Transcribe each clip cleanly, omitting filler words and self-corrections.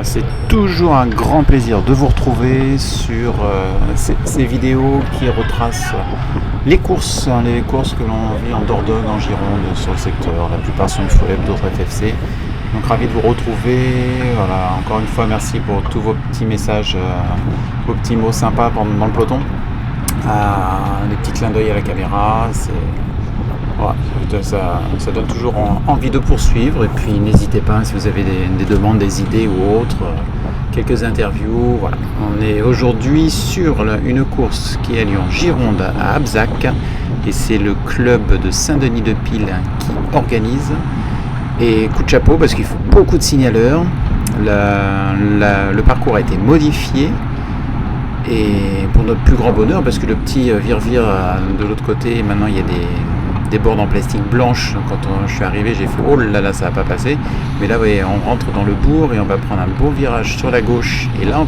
C'est toujours un grand plaisir de vous retrouver sur ces vidéos qui retracent les courses que l'on vit en Dordogne, en Gironde, sur le secteur. La plupart sont UFOLEP, d'autres FFC. Donc ravi de vous retrouver. Voilà, encore une fois, merci pour tous vos petits messages, vos petits mots sympas dans le peloton. Les petits clins d'œil à la caméra. Voilà, ça donne toujours envie de poursuivre, et puis n'hésitez pas si vous avez des demandes, des idées ou autres, quelques interviews. Voilà. On est aujourd'hui sur une course qui a lieu en Gironde à Abzac, et c'est le club de Saint-Denis-de-Pile qui organise. Et coup de chapeau parce qu'il faut beaucoup de signaleurs. Le parcours a été modifié, et pour notre plus grand bonheur, parce que le petit vire-vire de l'autre côté, maintenant il y a des bornes en plastique blanche. Quand je suis arrivé, j'ai fait oh là là, ça va pas passer. Mais là, voyez, on rentre dans le bourg et on va prendre un beau virage sur la gauche. Et là,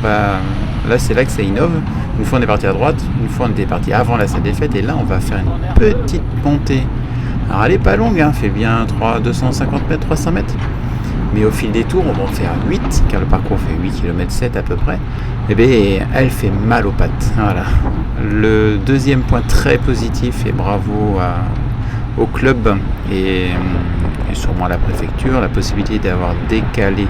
c'est là que ça innove. Une fois on est parti à droite, une fois on était parti avant la salle des fêtes, et là on va faire une petite montée. Alors elle est pas longue, fait bien 250 mètres, 300 mètres. Mais au fil des tours, on va en faire 8, car le parcours fait 8 km 7 à peu près. Et bien, elle fait mal aux pattes. Voilà. Le deuxième point très positif, et bravo au club et sûrement à la préfecture, la possibilité d'avoir décalé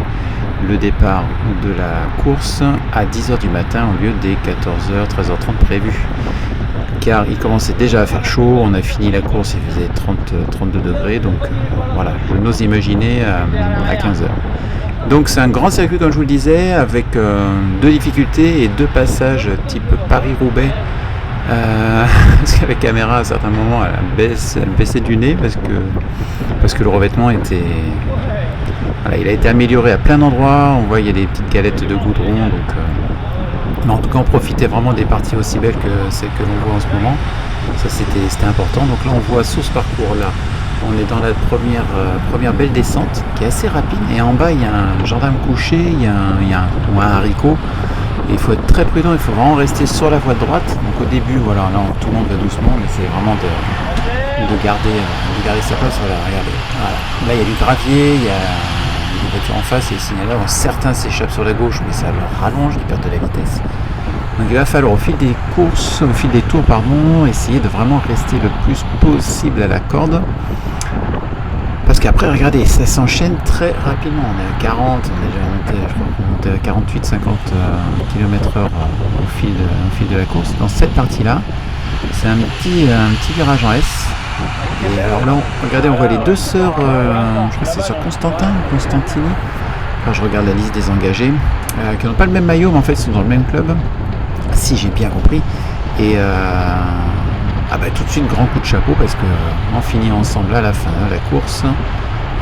le départ de la course à 10h du matin au lieu des 14h, 13h30 prévues. Car il commençait déjà à faire chaud, on a fini la course, il faisait 32 degrés, donc voilà, je n'ose imaginer à 15h. Donc c'est un grand circuit, comme je vous le disais, avec 2 difficultés et 2 passages type Paris-Roubaix. Parce qu'avec caméra à certains moments elle baissait du nez parce que le revêtement était, voilà, il a été amélioré à plein d'endroits. On voit il y a des petites galettes de goudron, donc mais en tout cas on profitait vraiment des parties aussi belles que celles que l'on voit en ce moment. Ça c'était important. Donc là on voit sur ce parcours là, on est dans la première belle descente qui est assez rapide, et en bas il y a un gendarme couché, il y a un haricot. Et il faut être très prudent, il faut vraiment rester sur la voie de droite. Donc au début, voilà, là tout le monde va doucement, mais c'est vraiment de garder sa place. Voilà, regardez. Voilà. Là il y a du gravier, il y a des voitures en face et les signaleurs. Certains s'échappent sur la gauche, mais ça leur rallonge, ils perdent de la vitesse. Donc il va falloir au fil des tours, essayer de vraiment rester le plus possible à la corde. Parce qu'après, regardez, ça s'enchaîne très rapidement. On est à 40, on est déjà monté, je crois qu'on est à 48-50 km/h au fil de la course. Dans cette partie-là, c'est un petit virage en S. Et alors là, regardez, on voit les 2 sœurs, je crois que c'est sur Constantini. Quand je regarde la liste des engagés, qui n'ont pas le même maillot, mais en fait, ils sont dans le même club, si j'ai bien compris. Et tout de suite, grand coup de chapeau, parce qu'on finit ensemble à la fin de la course.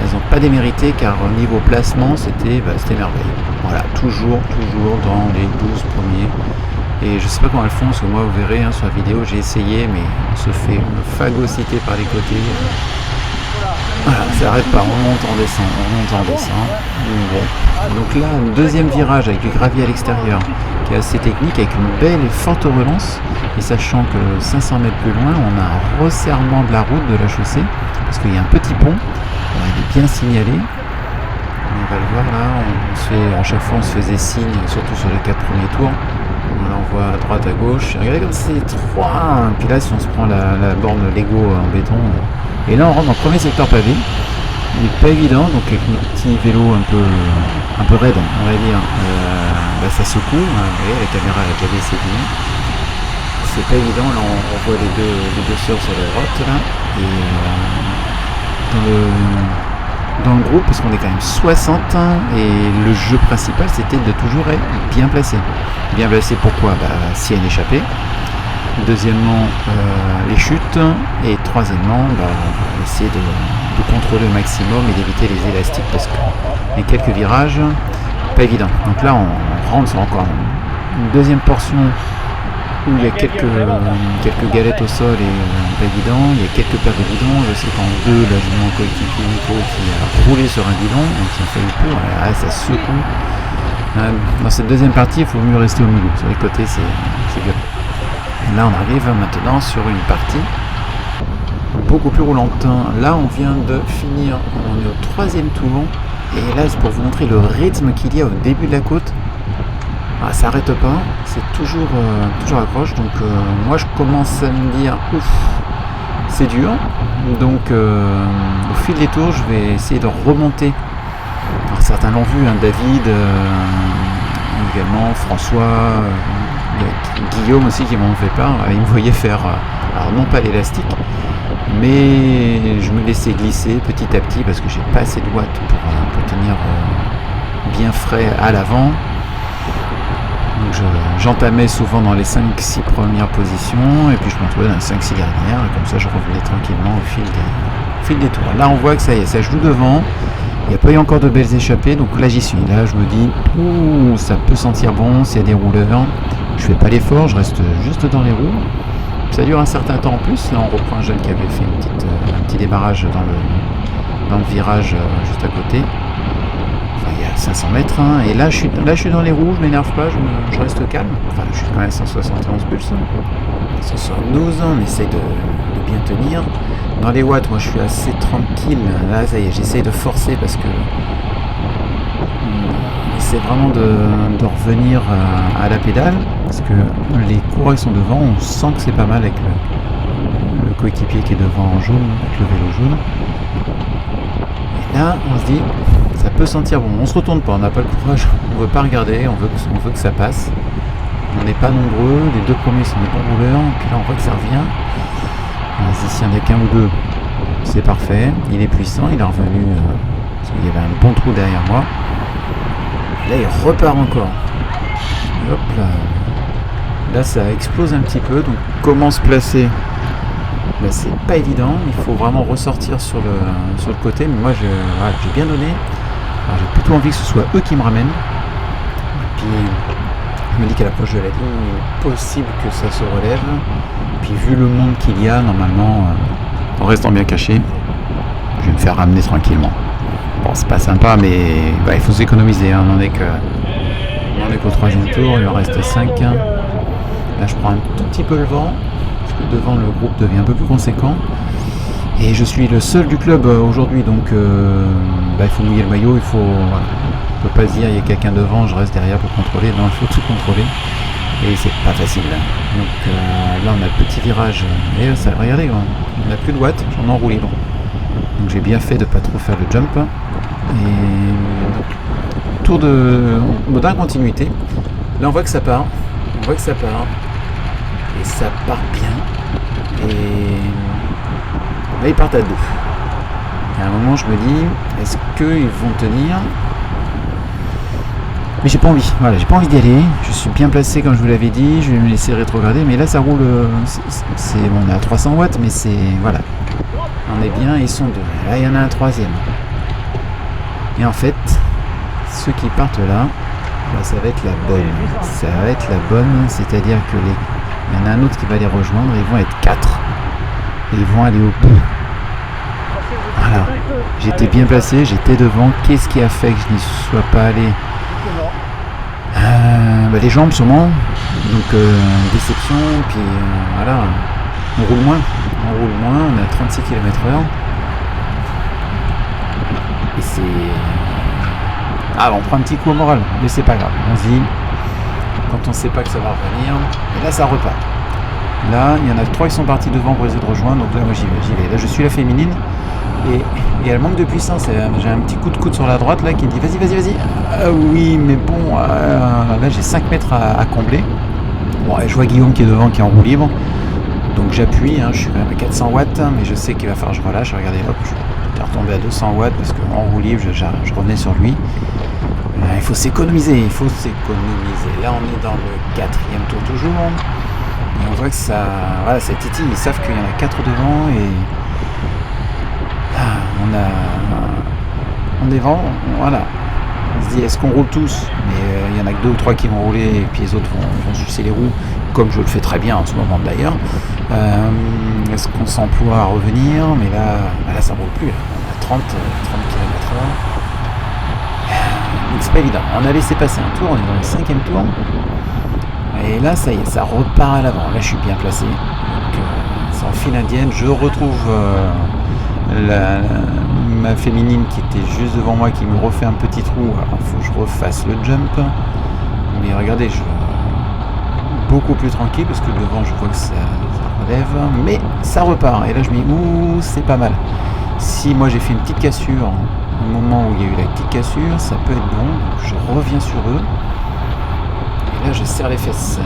Elles n'ont pas démérité, car au niveau placement, c'était merveilleux. Voilà, toujours dans les 12 premiers. Et je sais pas comment elles font, parce que moi, vous verrez sur la vidéo, j'ai essayé, mais on se fait phagocyter par les côtés. Voilà, ça n'arrête pas, on monte, on descend. Bon. Donc là, un deuxième virage avec du gravier à l'extérieur, qui est assez technique, avec une belle et forte relance. Et sachant que 500 mètres plus loin, on a un resserrement de la route, de la chaussée, parce qu'il y a un petit pont. Alors, il est bien signalé. On va le voir là, à chaque fois on se faisait signe, surtout sur les 4 premiers tours. Là on voit à droite, à gauche. Regardez comme c'est étroit. Puis là, si on se prend la borne Lego en béton. Et là on rentre dans le premier secteur pavé. Il n'est pas évident, donc avec nos petits vélos un peu raides, on va dire, ça secoue. Vous voyez, la caméra elle a déjà baissé bien. C'est pas évident, là on voit les deux sœurs sur la droite là. Et dans le groupe, parce qu'on est quand même 60, et le jeu principal c'était de toujours être bien placé. Bien placé pourquoi ? S'il y a une échappée. Deuxièmement, les chutes. Et troisièmement, essayer de contrôler au maximum et d'éviter les élastiques, parce que les quelques virages, pas évident. Donc là on rentre sur encore une deuxième portion où il y a quelques galettes au sol et pas guidon, il y a quelques paires de guidons. Je sais qu'en deux, là, j'ai mon coéquipier Nico qui a roulé sur un guidon, donc ça fait le peu, voilà, ça secoue. Dans cette deuxième partie, il faut mieux rester au milieu. Sur les côtés, c'est bien. Et là, on arrive maintenant sur une partie beaucoup plus roulante. Là, on vient de finir, on est au troisième tour. Et là, c'est pour vous montrer le rythme qu'il y a au début de la côte. Ah, ça n'arrête pas, c'est toujours accroche. Donc moi, je commence à me dire, ouf, c'est dur. Donc au fil des tours, je vais essayer de remonter. Alors, certains l'ont vu, hein, David, également François, Guillaume aussi qui m'en fait part. Il me voyait faire, alors non pas l'élastique, mais je me laissais glisser petit à petit parce que j'ai pas assez de watts pour tenir bien frais à l'avant. Donc j'entamais souvent dans les 5-6 premières positions et puis je me retrouvais dans les 5-6 dernières et comme ça je revenais tranquillement au fil des tours. Là on voit que ça y est, ça joue devant. Il n'y a pas eu encore de belles échappées, donc là j'y suis. Là je me dis, ouh, ça peut sentir bon s'il y a des rouleurs. Je fais pas l'effort, je reste juste dans les roues. Ça dure un certain temps en plus. Là on reprend un jeune qui avait fait un petit démarrage dans le virage juste à côté. Enfin, il y a 500 mètres. Hein. Et là je suis dans les roues, je m'énerve pas, je reste calme. Enfin je suis quand même à 171 pulses. 172, on essaye de bien tenir. Dans les watts, moi je suis assez tranquille. Là ça y est, j'essaye de forcer parce que c'est vraiment de revenir à la pédale parce que les coureurs qui sont devant, on sent que c'est pas mal avec le coéquipier qui est devant en jaune, avec le vélo jaune. Et là, on se dit, ça peut sentir bon. On se retourne pas, on n'a pas le courage, on veut pas regarder, on veut que ça passe. On n'est pas nombreux, les deux premiers sont des bons rouleurs, puis là on voit que ça revient. S'il n'y en a qu'un ou deux, c'est parfait. Il est puissant, il est revenu parce qu'il y avait un bon trou derrière moi. Là il repart encore. Hop là. Là ça explose un petit peu. Donc comment se placer? Là c'est pas évident. Il faut vraiment ressortir sur le côté. Mais moi j'ai bien donné. Alors, j'ai plutôt envie que ce soit eux qui me ramènent. Et puis je me dis qu'à l'approche de la ligne, il est possible que ça se relève. Et puis vu le monde qu'il y a, normalement, en restant bien caché, je vais me faire ramener tranquillement. Bon, c'est pas sympa, mais il faut s'économiser. Hein. On n'en est qu'au troisième tour, il en reste 5. Là, je prends un tout petit peu le vent, parce que devant, le groupe devient un peu plus conséquent. Et je suis le seul du club aujourd'hui, donc il faut mouiller le maillot, il faut... Voilà. On ne peut pas se dire il y a quelqu'un devant, je reste derrière pour contrôler. Non, il faut tout contrôler. Et c'est pas facile. Donc là, on a le petit virage. Et ça, regardez, on n'a plus de watts, j'en ai en roue libre. Donc j'ai bien fait de ne pas trop faire le jump. Et donc, tour de mode en continuité. Là, on voit que ça part. Et ça part bien. Et là, ils partent à deux. Et à un moment, je me dis, est-ce qu'ils vont tenir ? Mais j'ai pas envie, j'ai pas envie d'y aller. Je suis bien placé comme je vous l'avais dit, je vais me laisser rétrograder, mais là ça roule, on est à 300 watts, mais c'est, voilà. On est bien, ils sont deux. Là il y en a un troisième. Et en fait, ceux qui partent là, ça va être la bonne. Ça va être la bonne, c'est-à-dire que il y en a un autre qui va les rejoindre, ils vont être 4. Et ils vont aller au bout. Voilà. J'étais bien placé, j'étais devant. Qu'est-ce qui a fait que je n'y sois pas allé ? Les jambes sûrement, donc déception, puis voilà, on roule moins, on est à 36 km/h et c'est... on prend un petit coup au moral, mais c'est pas grave, on se dit, quand on sait pas que ça va revenir, et là ça repart. Là, il y en a 3 qui sont partis devant pour essayer de rejoindre, donc là moi j'y vais. Là je suis la féminine, et elle manque de puissance. J'ai un petit coup de coude sur la droite là qui me dit vas-y. Oui, mais bon, là j'ai 5 mètres à combler. Bon, je vois Guillaume qui est devant, qui est en roue libre. Donc j'appuie, je suis quand même à 400 watts, mais je sais qu'il va falloir que je relâche. Regardez, hop, j'étais retombé à 200 watts parce qu'en roue libre, je revenais sur lui. Il faut s'économiser. Là, on est dans le 4e tour toujours. Et on voit que ça... Voilà, c'est Titi, ils savent qu'il y en a 4 devant et... on est vent, voilà. On se dit est-ce qu'on roule tous, mais il y en a que 2 ou 3 qui vont rouler et puis les autres vont sucer les roues, comme je le fais très bien en ce moment d'ailleurs. Est-ce qu'on s'emploie à revenir, mais là ça roule plus, là. On a 30 km/h. Donc c'est pas évident. On a laissé passer un tour, on est dans le 5e tour. Et là ça y est, ça repart à l'avant. Là je suis bien placé. Donc c'est en file indienne. Je retrouve ma féminine qui était juste devant moi, qui me refait un petit trou. Alors il faut que je refasse le jump. Mais regardez, beaucoup plus tranquille parce que devant je vois que ça relève. Mais ça repart. Et là je me dis, ouh, c'est pas mal. Si moi j'ai fait une petite cassure au moment où il y a eu la petite cassure, ça peut être bon. Donc je reviens sur eux. Et là je serre les fesses.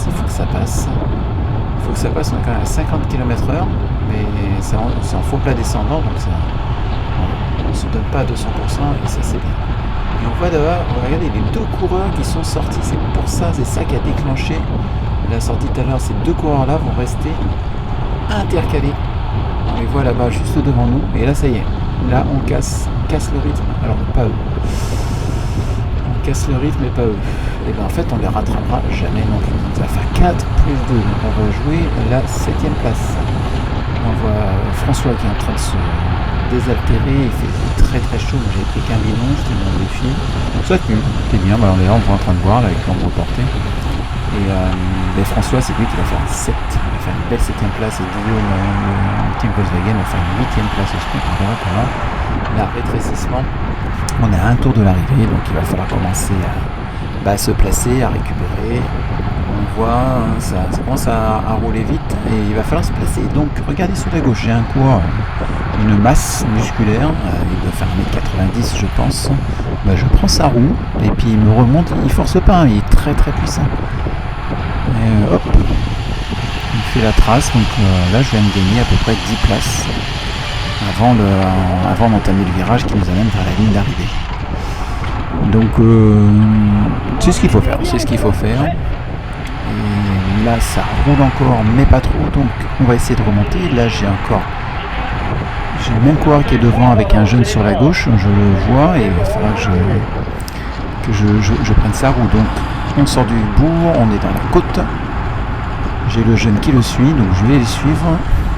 Il faut que ça passe. On est quand même à 50 km/h, mais c'est en faux plat descendant, donc ça, on ne se donne pas à 200%, et ça c'est bien. Et on voit d'abord, regardez les 2 coureurs qui sont sortis, c'est ça qui a déclenché la sortie tout à l'heure. Ces 2 coureurs là vont rester intercalés. On les voit là-bas juste devant nous, et là ça y est, là on casse le rythme, alors pas eux. On casse le rythme et pas eux. Et bien en fait on les rattrapera jamais non plus. Ça va faire 4 plus 2. On va jouer la 7e place. On voit François qui est en train de se désaltérer. Il fait très très chaud. J'ai pris qu'un bidon, c'était mon défi. Ça c'est bien. Bah, on est là, on est en train de voir là, avec l'ombre portée. Et François, c'est lui qui va faire 7. Il va faire une belle 7e place. Et Guillaume, le team Volkswagen, va faire une 8e place au sprint. On verra par là. Là, rétrécissement. On est à un tour de l'arrivée, donc il va falloir commencer à se placer, à récupérer. On voit, ça commence à rouler vite et il va falloir se placer. Donc regardez sur la gauche, j'ai un coureur, une masse musculaire, il doit faire 1m90 je pense. Bah, je prends sa roue et puis il me remonte, il force pas, il est très très puissant. Et hop, il fait la trace, donc là je viens de gagner à peu près 10 places avant d'entamer le virage qui nous amène vers la ligne d'arrivée. Donc c'est ce qu'il faut faire, et là ça roule encore mais pas trop, donc on va essayer de remonter. Là j'ai le même coureur qui est devant avec un jeune sur la gauche, je le vois, et il va falloir que je prenne sa roue. Donc on sort du bourg, on est dans la côte, j'ai le jeune qui le suit, donc je vais les suivre.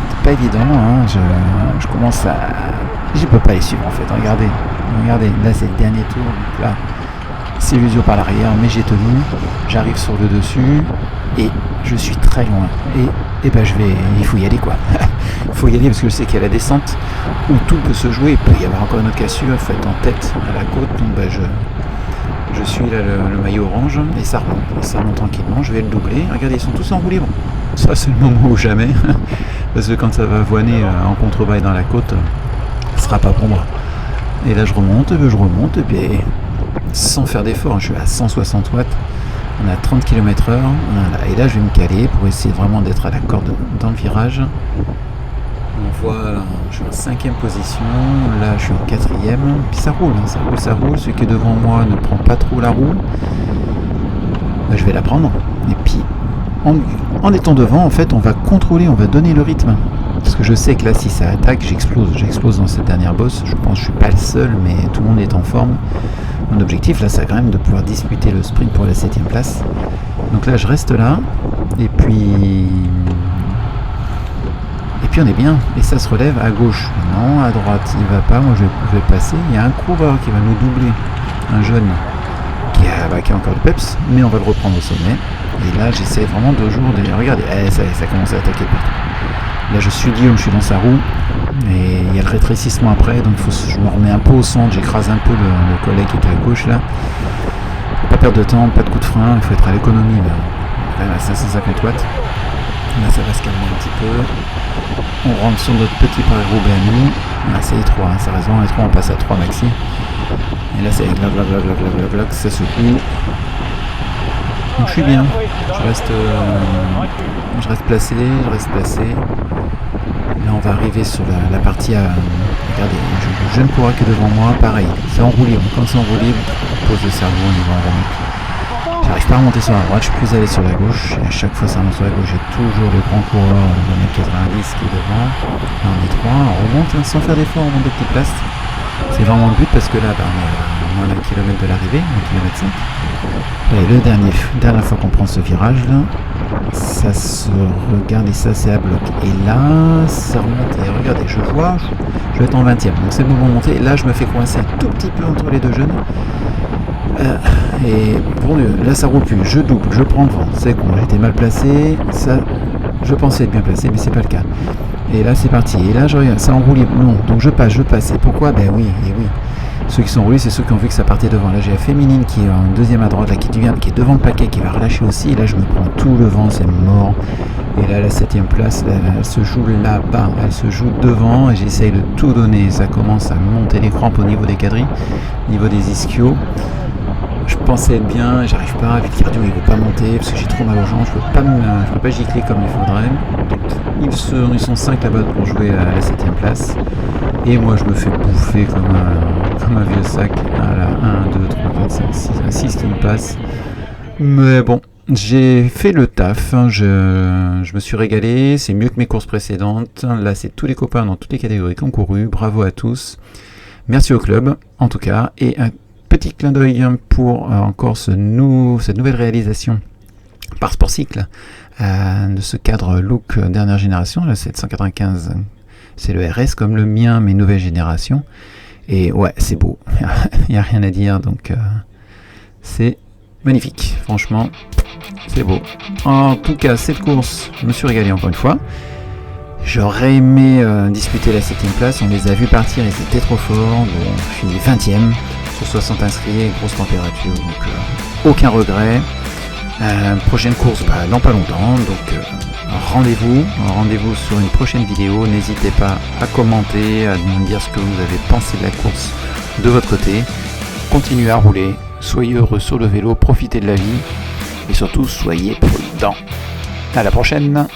C'est pas évident, hein. Je commence à... Je peux pas les suivre en fait, regardez, là c'est le dernier tour, donc là c'est l'usure par l'arrière, mais j'ai tenu, j'arrive sur le dessus et je suis très loin, et ben il faut y aller quoi. Il faut y aller parce que je sais qu'il y a la descente où tout peut se jouer, il peut y avoir encore une autre cassure faite en tête à la côte, donc ben je suis là le maillot orange et ça remonte tranquillement, je vais le doubler. Regardez, ils sont tous en roue libre, ça c'est le moment ou jamais, parce que quand ça va avoiner en contrebas dans la côte, ce sera pas pour moi. Et là je remonte, et puis sans faire d'effort, je suis à 160 watts, on a 30 km/h, voilà. Et là je vais me caler pour essayer vraiment d'être à la corde dans le virage. On voit, je suis en 5e position, là je suis en 4e, puis ça roule, celui qui est devant moi ne prend pas trop la roue, je vais la prendre, et puis en étant devant, en fait on va contrôler, on va donner le rythme. Parce que je sais que là, si ça attaque, j'explose dans cette dernière bosse. Je pense que je suis pas le seul, mais tout le monde est en forme. Mon objectif, là, c'est quand même de pouvoir disputer le sprint pour la 7e place. Donc là, je reste là. Et puis on est bien. Et ça se relève à gauche. Non, à droite, il va pas. Moi, je vais passer. Il y a un coureur qui va nous doubler. Un jeune qui a encore le peps. Mais on va le reprendre au sommet. Et là, j'essaie vraiment de jouer. Regardez, ça commence à attaquer partout. Là je suis Guillaume, je suis dans sa roue et il y a le rétrécissement après, donc je me remets un peu au centre, j'écrase un peu le collègue qui était à gauche là. Faut pas perdre de temps, pas de coup de frein, il faut être à l'économie là. Quand même à 550 watts. Là ça va se calmer un petit peu. On rentre sur notre petit Paris-Roubaix à nous. Là c'est les 3, hein, c'est raison, les 3 on passe à 3 maxi. Et là c'est blablabla, ça secoue. Donc je suis bien, je reste placé. Là on va arriver sur la partie à... Regardez, le jeune coureur qui est devant moi, pareil, c'est en roue libre. Quand c'est en roue libre, on pose le cerveau au niveau en remonte. J'arrive pas à remonter sur la droite, je suis plus allé sur la gauche. Et à chaque fois ça remonte sur la gauche, j'ai toujours le grand coureur de 1m90 qui est devant. Là on est 3, on remonte sans faire d'effort, on monte des petites places. C'est vraiment le but parce que là, on est à moins d'un kilomètre de l'arrivée, 1,5 km. Et dernière fois qu'on prend ce virage là, ça se regarde et ça c'est à bloc. Et là, ça remonte et regardez, je vais être en 20e. Donc c'est le moment de monter. Et là, je me fais coincer un tout petit peu entre les deux jeunes. Et bon Dieu, là ça roule plus. Je double, je prends le vent. C'est con, j'étais mal placé. Ça, je pensais être bien placé, mais c'est pas le cas. Et là c'est parti. Et là je regarde, ça enroule. Non, donc je passe. Et pourquoi? Ben oui, et oui. Ceux qui sont roulés, c'est ceux qui ont vu que ça partait devant. Là, j'ai la féminine qui est en deuxième à droite, là, qui est devant le paquet, qui va relâcher aussi. Et là, je me prends tout le vent, c'est mort. Et là, la 7ème place, là, elle se joue là-bas. Elle se joue devant et j'essaye de tout donner. Ça commence à monter les crampes au niveau des quadrilles, au niveau des ischios. Je pensais être bien, j'arrive pas. Avec le cardio, il veut pas monter parce que j'ai trop mal aux jambes. Je peux pas gicler comme il faudrait. Donc, ils sont 5 là-bas pour jouer à la 7ème place. Et moi je me fais bouffer comme un vieux sac. Voilà, 1, 2, 3, 4, 5, 6, 6 qui me passent. Mais bon, j'ai fait le taf, je me suis régalé, c'est mieux que mes courses précédentes. Là c'est tous les copains dans toutes les catégories qui ont couru, bravo à tous. Merci au club en tout cas. Et un petit clin d'œil pour encore cette nouvelle réalisation par Sportcycle de ce cadre look dernière génération, la 795. C'est le RS comme le mien, mais nouvelle génération. Et ouais, c'est beau. Il n'y a rien à dire. Donc, c'est magnifique. Franchement, c'est beau. En tout cas, cette course, je me suis régalé encore une fois. J'aurais aimé disputer la 7ème place. On les a vus partir, ils étaient trop forts. Bon, je finis 20ème sur 60 inscrits, grosse température. Donc, aucun regret. Prochaine course, dans pas longtemps. Donc, rendez-vous sur une prochaine vidéo. N'hésitez pas à commenter, à me dire ce que vous avez pensé de la course de votre côté. Continuez à rouler, soyez heureux sur le vélo, profitez de la vie et surtout soyez prudents. À la prochaine.